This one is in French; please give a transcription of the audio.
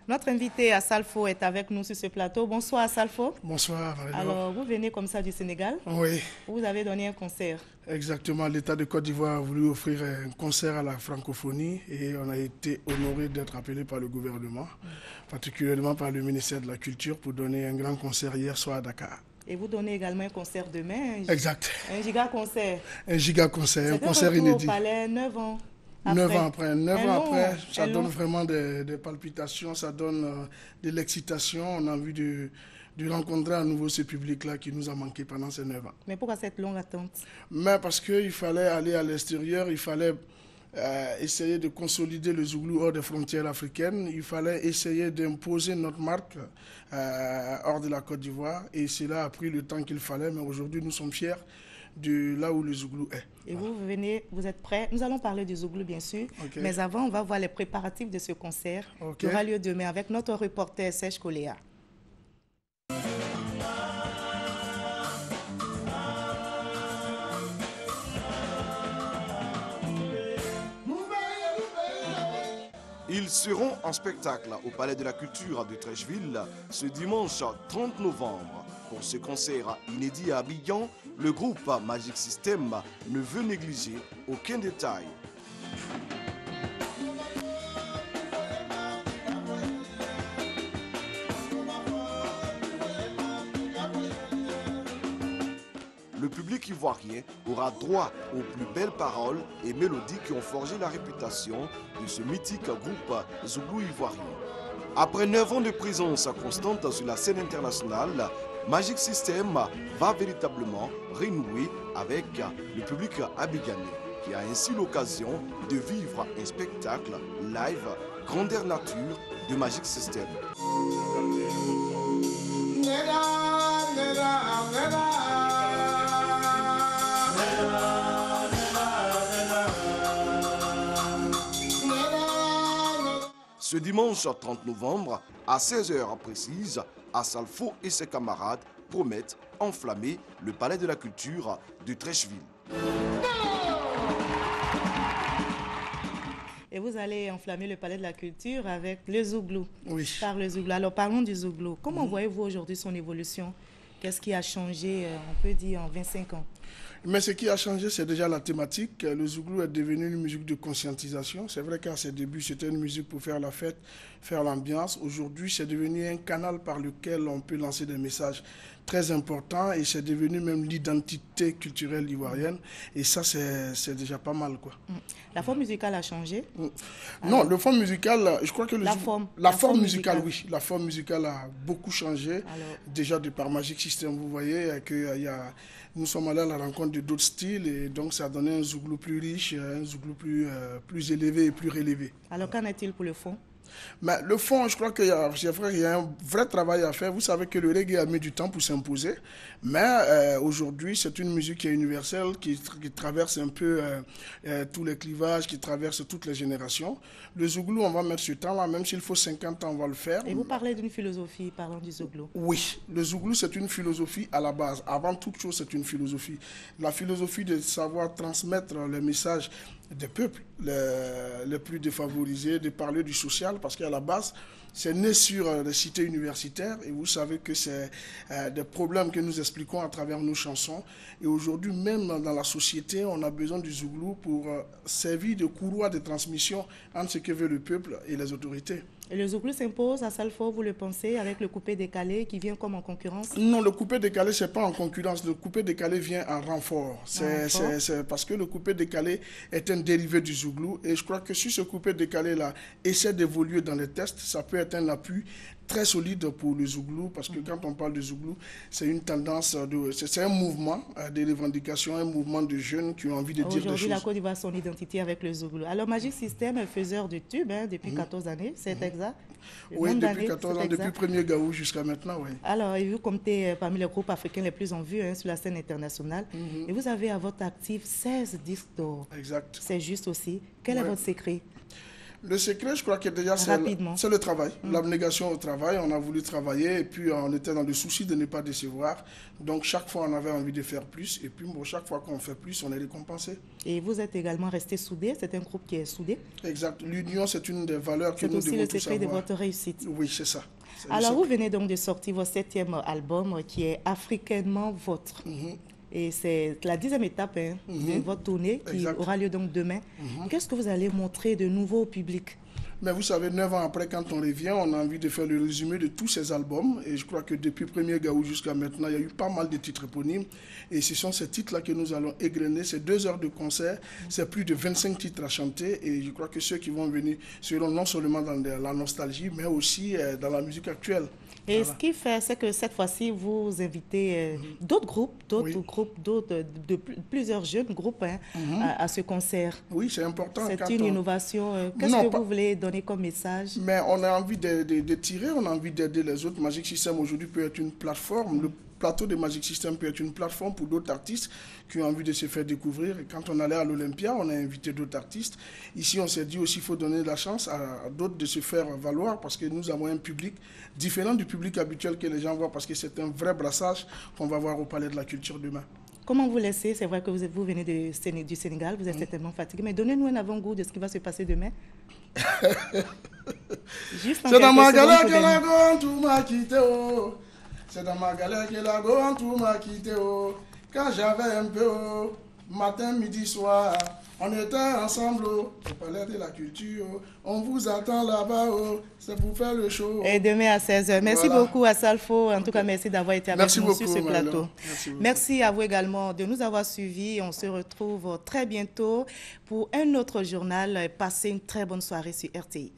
Notre invité Assalfo est avec nous sur ce plateau. Bonsoir Assalfo. Bonsoir Valérie. Alors, vous venez comme ça du Sénégal? Oui. Vous avez donné un concert. Exactement. L'État de Côte d'Ivoire a voulu offrir un concert à la francophonie et on a été honoré d'être appelé par le gouvernement, particulièrement par le ministère de la Culture, pour donner un grand concert hier soir à Dakar. Et vous donnez également un concert demain. Exact. Un giga concert. Un giga concert, un concert inédit. inédit. Au palais 9 ans. 9 ans après, 9 ans après, ça long. donne vraiment des palpitations, ça donne de l'excitation. On a envie de rencontrer à nouveau ce public-là qui nous a manqué pendant ces 9 ans. Mais pourquoi cette longue attente? Mais parce qu'il fallait aller à l'extérieur, il fallait essayer de consolider le Zouglou hors des frontières africaines, il fallait essayer d'imposer notre marque hors de la Côte d'Ivoire et cela a pris le temps qu'il fallait, mais aujourd'hui nous sommes fiers de là où le Zouglou est. Et vous venez, vous êtes prêts? Nous allons parler du Zouglou bien sûr, mais avant on va voir les préparatifs de ce concert qui aura lieu demain avec notre reporter Serge Koléa. Ils seront en spectacle au Palais de la Culture de Treichville ce dimanche 30 novembre. Pour ce concert inédit à Abidjan, le groupe Magic System ne veut négliger aucun détail. Le public ivoirien aura droit aux plus belles paroles et mélodies qui ont forgé la réputation de ce mythique groupe Zouglou ivoirien. Après 9 ans de présence constante sur la scène internationale, Magic System va véritablement renouer avec le public abidjanais, qui a ainsi l'occasion de vivre un spectacle live grandeur nature de Magic System. Ce dimanche 30 novembre, à 16h précise, Assalfo et ses camarades promettent enflammer le Palais de la Culture de Treichville. Et vous allez enflammer le Palais de la Culture avec le Zouglou. Oui. Par le Zouglou. Alors parlons du Zouglou. Comment voyez-vous aujourd'hui son évolution? Qu'est-ce qui a changé, on peut dire, en 25 ans? Mais ce qui a changé, c'est déjà la thématique. Le Zouglou est devenu une musique de conscientisation. C'est vrai qu'à ses débuts, c'était une musique pour faire la fête, faire l'ambiance. Aujourd'hui, c'est devenu un canal par lequel on peut lancer des messages très importants et c'est devenu même l'identité culturelle ivoirienne. Et ça, c'est déjà pas mal, quoi. La forme musicale a changé? Non, le forme musical, je crois que la forme musicale, oui. La forme musicale a beaucoup changé. Alors, déjà de par Magic System, vous voyez nous sommes allés à la rencontre de d'autres styles et donc ça a donné un Zouglou plus riche, un Zouglou plus élevé et plus relevé. alors qu'en est-il pour le fond? Mais le fond, je crois qu'il y a un vrai travail à faire. Vous savez que le reggae a mis du temps pour s'imposer, mais aujourd'hui, c'est une musique qui est universelle, qui traverse un peu tous les clivages, qui traverse toutes les générations. Le Zouglou, on va mettre ce temps-là, même s'il faut 50 ans, on va le faire. Et vous parlez d'une philosophie, parlant du Zouglou? Oui, le Zouglou, c'est une philosophie à la base. Avant toute chose, c'est une philosophie. La philosophie de savoir transmettre les messages des peuples les plus défavorisés, de parler du social, parce qu'à la base, c'est né sur les cités universitaires et vous savez que c'est des problèmes que nous expliquons à travers nos chansons. Et aujourd'hui, même dans la société, on a besoin du Zouglou pour servir de courroie de transmission entre ce que veut le peuple et les autorités. Et le Zouglou s'impose à Salfo, vous le pensez, avec le coupé-décalé qui vient comme en concurrence? Non, le coupé-décalé, ce n'est pas en concurrence. Le coupé-décalé vient en renfort. C'est parce que le coupé-décalé est un dérivé du Zouglou. Et je crois que si ce coupé-décalé-là essaie d'évoluer dans les tests, ça peut être un appui très solide pour le Zouglou, parce que quand on parle de Zouglou, c'est une tendance, c'est un mouvement de revendication, un mouvement de jeunes qui ont envie de dire des choses. Aujourd'hui, la Côte d'Ivoire a son identité avec le Zouglou. Alors, Magic System est faiseur de tubes depuis 14 années, c'est exact? Oui, depuis 14 ans, depuis le premier Gaou jusqu'à maintenant, oui. Alors, et vous comptez parmi les groupes africains les plus en vue sur la scène internationale, et vous avez à votre actif 16 disques d'or. Exact. C'est juste aussi. Quel est votre secret? Le secret, je crois que déjà, c'est le travail, l'abnégation au travail. On a voulu travailler et puis on était dans le souci de ne pas décevoir. Donc, chaque fois, on avait envie de faire plus. Et puis, bon, chaque fois qu'on fait plus, on est récompensé. Et vous êtes également resté soudé. C'est un groupe qui est soudé. Exact. L'union, c'est une des valeurs que nous devons tous avoir. C'est aussi le secret de votre réussite. Oui, c'est ça. Alors, vous venez donc de sortir votre 7e album qui est Africainement Votre. Et c'est la 10e étape de votre tournée qui aura lieu donc demain. Qu'est-ce que vous allez montrer de nouveau au public? Mais vous savez, 9 ans après, quand on revient, on a envie de faire le résumé de tous ces albums. Et je crois que depuis Premier Gaou jusqu'à maintenant, il y a eu pas mal de titres éponymes. Et ce sont ces titres-là que nous allons égrener. C'est 2 heures de concert, c'est plus de 25 titres à chanter. Et je crois que ceux qui vont venir seront non seulement dans la nostalgie, mais aussi dans la musique actuelle. Et ce qui fait, c'est que cette fois-ci, vous invitez d'autres groupes, plusieurs jeunes groupes à ce concert. Oui, c'est important. C'est une innovation. Qu'est-ce que vous voulez donner comme message? Mais on a envie de tirer, on a envie d'aider les autres. Magic System aujourd'hui peut être une plateforme. Le plateau de Magic System peut être une plateforme pour d'autres artistes qui ont envie de se faire découvrir. Et quand on allait à l'Olympia, on a invité d'autres artistes. Ici, on s'est dit aussi qu'il faut donner la chance à d'autres de se faire valoir parce que nous avons un public différent du public habituel que les gens voient parce que c'est un vrai brassage qu'on va voir au Palais de la Culture demain. Comment vous laissez? C'est vrai que vous venez du Sénégal, vous êtes certainement fatigué, mais donnez-nous un avant-goût de ce qui va se passer demain. C'est dans ma galère que la gomme tout m'a quitté. C'est dans ma galère que la gomme tout m'a quitté. Quand j'avais un peu, matin, midi, soir, on était ensemble au Palais de la Culture. On vous attend là-bas, c'est pour faire le show. Et demain à 16h. Merci beaucoup à Salfo. En tout cas, merci d'avoir été avec nous sur ce plateau. Merci à vous également de nous avoir suivis. On se retrouve très bientôt pour un autre journal. Passez une très bonne soirée sur RTI1.